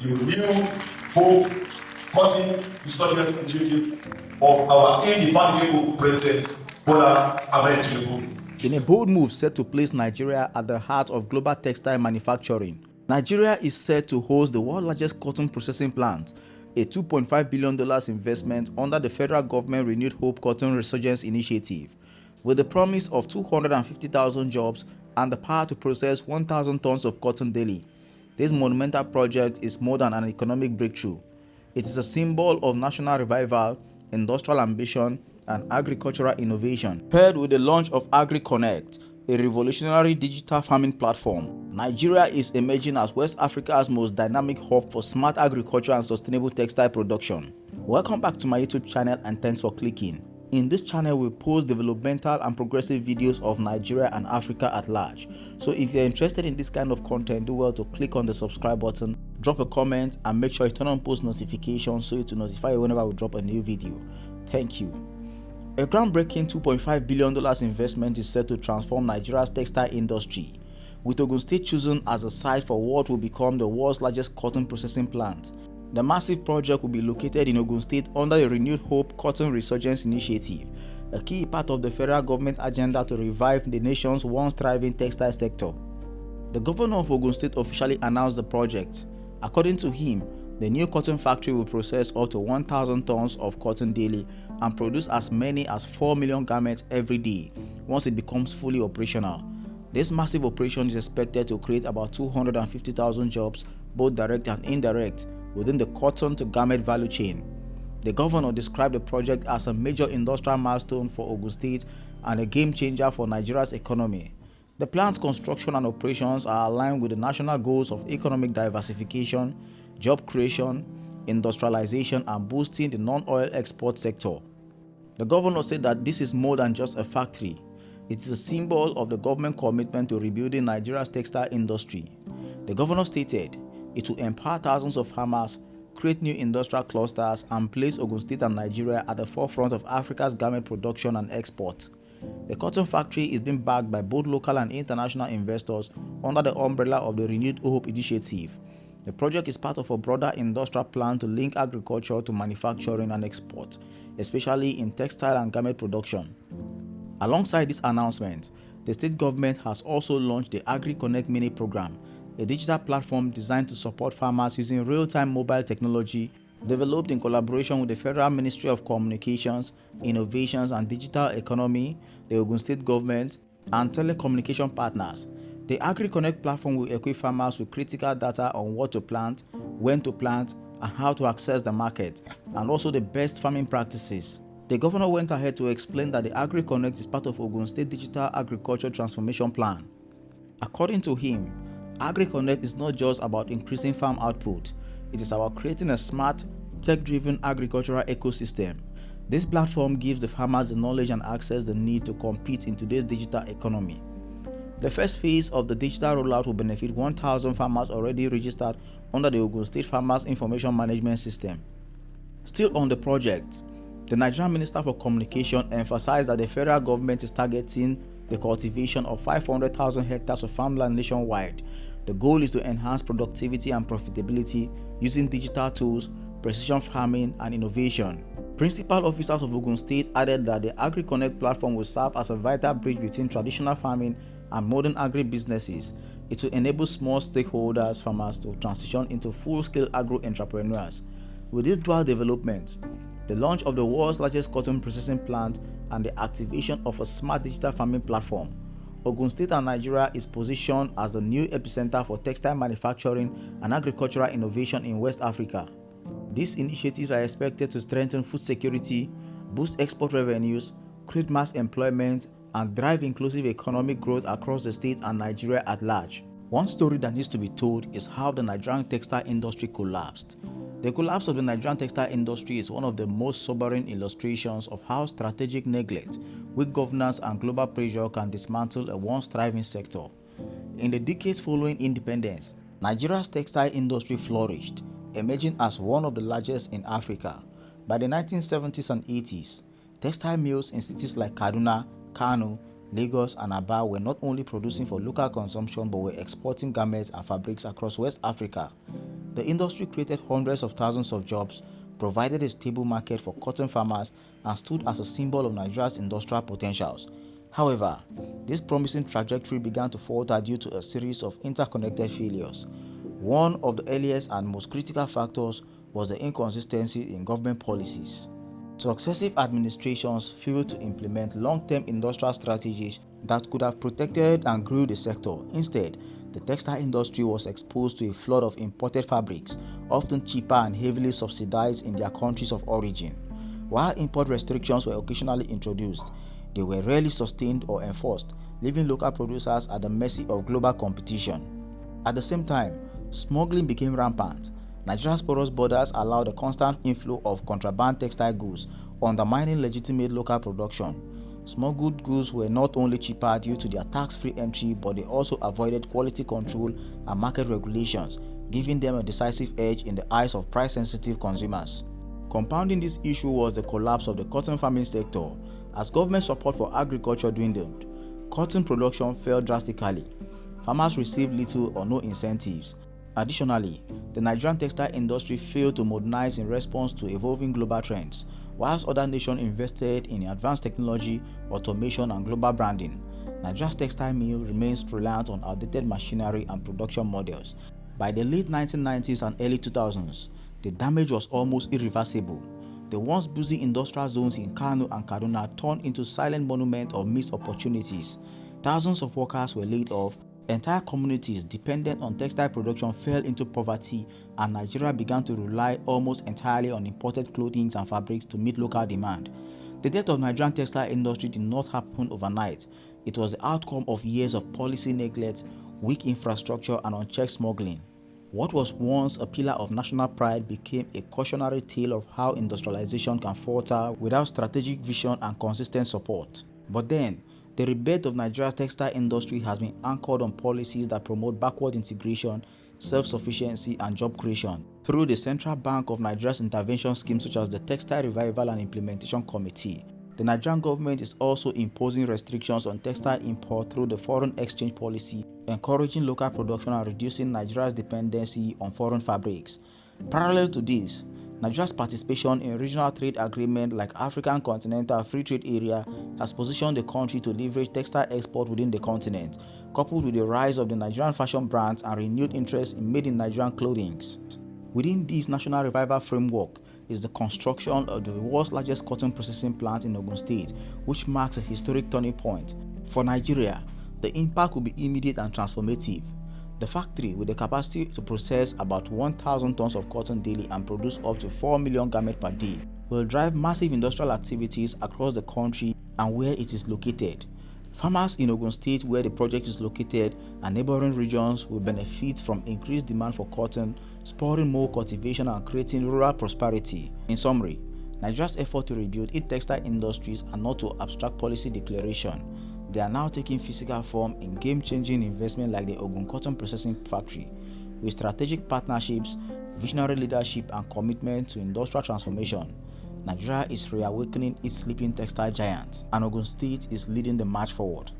the renewed hope cutting resurgence initiative of our indefatigable President Bola Ahmed Tinubu. In a bold move set to place Nigeria at the heart of global textile manufacturing, Nigeria is set to host the world's largest cotton processing plant, a $2.5 billion investment under the federal government Renewed Hope Cotton Resurgence Initiative, with the promise of 250,000 jobs and the power to process 1,000 tons of cotton daily. This monumental project is more than an economic breakthrough. It is a symbol of national revival, industrial ambition, and agricultural innovation. Paired with the launch of AgriConnect, a revolutionary digital farming platform, Nigeria is emerging as West Africa's most dynamic hub for smart agriculture and sustainable textile production. Welcome back to my YouTube channel and thanks for clicking. In this channel, we post developmental and progressive videos of Nigeria and Africa at large. So if you're interested in this kind of content, do well to click on the subscribe button, drop a comment, and make sure you turn on post notifications so it will notify you whenever we drop a new video. Thank you. A groundbreaking $2.5 billion investment is set to transform Nigeria's textile industry, with Ogun State chosen as a site for what will become the world's largest cotton processing plant. The massive project will be located in Ogun State under the Renewed Hope Cotton Resurgence Initiative, a key part of the federal government agenda to revive the nation's once thriving textile sector. The governor of Ogun State officially announced the project. According to him, the new cotton factory will process up to 1,000 tons of cotton daily and produce as many as 4 million garments every day once it becomes fully operational. This massive operation is expected to create about 250,000 jobs, both direct and indirect, within the cotton to garment value chain. The governor described the project as a major industrial milestone for Ogun State and a game changer for Nigeria's economy. The plant's construction and operations are aligned with the national goals of economic diversification, job creation, industrialization, and boosting the non-oil export sector. The governor said that this is more than just a factory. It is a symbol of the government commitment to rebuilding Nigeria's textile industry. The governor stated it will empower thousands of farmers, create new industrial clusters, and place Ogun State and Nigeria at the forefront of Africa's garment production and export. The cotton factory is being backed by both local and international investors under the umbrella of the Renewed Hope Initiative. The project is part of a broader industrial plan to link agriculture to manufacturing and export, especially in textile and garment production. Alongside this announcement, the state government has also launched the AgriConnect Mini program, a digital platform designed to support farmers using real-time mobile technology developed in collaboration with the Federal Ministry of Communications, Innovations and Digital Economy, the Ogun State government, and telecommunication partners. The AgriConnect platform will equip farmers with critical data on what to plant, when to plant, and how to access the market, and also the best farming practices. The governor went ahead to explain that the AgriConnect is part of Ogun State Digital Agriculture Transformation Plan. According to him, AgriConnect is not just about increasing farm output, it is about creating a smart, tech-driven agricultural ecosystem. This platform gives the farmers the knowledge and access they need to compete in today's digital economy. The first phase of the digital rollout will benefit 1,000 farmers already registered under the Ogun State Farmers Information Management System. Still on the project, the Nigerian Minister for Communication emphasized that the federal government is targeting the cultivation of 500,000 hectares of farmland nationwide. The goal is to enhance productivity and profitability using digital tools, precision farming, and innovation. Principal officers of Ogun State added that the AgriConnect platform will serve as a vital bridge between traditional farming and modern agri-businesses. It will enable small stakeholders, farmers, to transition into full-scale agro-entrepreneurs. With this dual development, the launch of the world's largest cotton processing plant and the activation of a smart digital farming platform, Ogun State and Nigeria is positioned as the new epicenter for textile manufacturing and agricultural innovation in West Africa. These initiatives are expected to strengthen food security, boost export revenues, create mass employment, and drive inclusive economic growth across the state and Nigeria at large. One story that needs to be told is how the Nigerian textile industry collapsed. The collapse of the Nigerian textile industry is one of the most sobering illustrations of how strategic neglect, weak governance, and global pressure can dismantle a once thriving sector. In the decades following independence, Nigeria's textile industry flourished, emerging as one of the largest in Africa. By the 1970s and 80s, textile mills in cities like Kaduna, Kano, Lagos, and Aba were not only producing for local consumption but were exporting garments and fabrics across West Africa. The industry created hundreds of thousands of jobs, provided a stable market for cotton farmers, and stood as a symbol of Nigeria's industrial potentials. However, this promising trajectory began to falter due to a series of interconnected failures. One of the earliest and most critical factors was the inconsistency in government policies. Successive administrations failed to implement long-term industrial strategies that could have protected and grew the sector. Instead, the textile industry was exposed to a flood of imported fabrics, often cheaper and heavily subsidized in their countries of origin. While import restrictions were occasionally introduced, they were rarely sustained or enforced, leaving local producers at the mercy of global competition. At the same time, smuggling became rampant. Nigeria's porous borders allowed a constant inflow of contraband textile goods, undermining legitimate local production. Smuggled goods were not only cheaper due to their tax-free entry, but they also avoided quality control and market regulations, giving them a decisive edge in the eyes of price-sensitive consumers. Compounding this issue was the collapse of the cotton farming sector. As government support for agriculture dwindled, cotton production fell drastically. Farmers received little or no incentives. Additionally, the Nigerian textile industry failed to modernize in response to evolving global trends, whilst other nations invested in advanced technology, automation, and global branding. Nigeria's textile mill remains reliant on outdated machinery and production models. By the late 1990s and early 2000s, the damage was almost irreversible. The once busy industrial zones in Kano and Kaduna turned into silent monuments of missed opportunities. Thousands of workers were laid off. Entire communities dependent on textile production fell into poverty, and Nigeria began to rely almost entirely on imported clothing and fabrics to meet local demand. The death of Nigerian textile industry did not happen overnight. It was the outcome of years of policy neglect, weak infrastructure, and unchecked smuggling. What was once a pillar of national pride became a cautionary tale of how industrialization can falter without strategic vision and consistent support. But then, the rebirth of Nigeria's textile industry has been anchored on policies that promote backward integration, self-sufficiency, and job creation. Through the Central Bank of Nigeria's intervention schemes such as the Textile Revival and Implementation Committee, the Nigerian government is also imposing restrictions on textile import through the foreign exchange policy, encouraging local production and reducing Nigeria's dependency on foreign fabrics. Parallel to this, Nigeria's participation in regional trade agreements like African Continental Free Trade Area has positioned the country to leverage textile export within the continent, coupled with the rise of the Nigerian fashion brands and renewed interest in made-in-Nigerian clothing. Within this national revival framework is the construction of the world's largest cotton processing plant in Ogun State, which marks a historic turning point. For Nigeria, the impact will be immediate and transformative. The factory, with the capacity to process about 1,000 tons of cotton daily and produce up to 4 million garments per day, will drive massive industrial activities across the country and where it is located. Farmers in Ogun State, where the project is located, and neighboring regions will benefit from increased demand for cotton, spurring more cultivation and creating rural prosperity. In summary, Nigeria's effort to rebuild its textile industries are not to abstract policy declaration. They are now taking physical form in game-changing investment like the Ogun Cotton Processing Factory. With strategic partnerships, visionary leadership, and commitment to industrial transformation, Nigeria is reawakening its sleeping textile giant, and Ogun State is leading the march forward.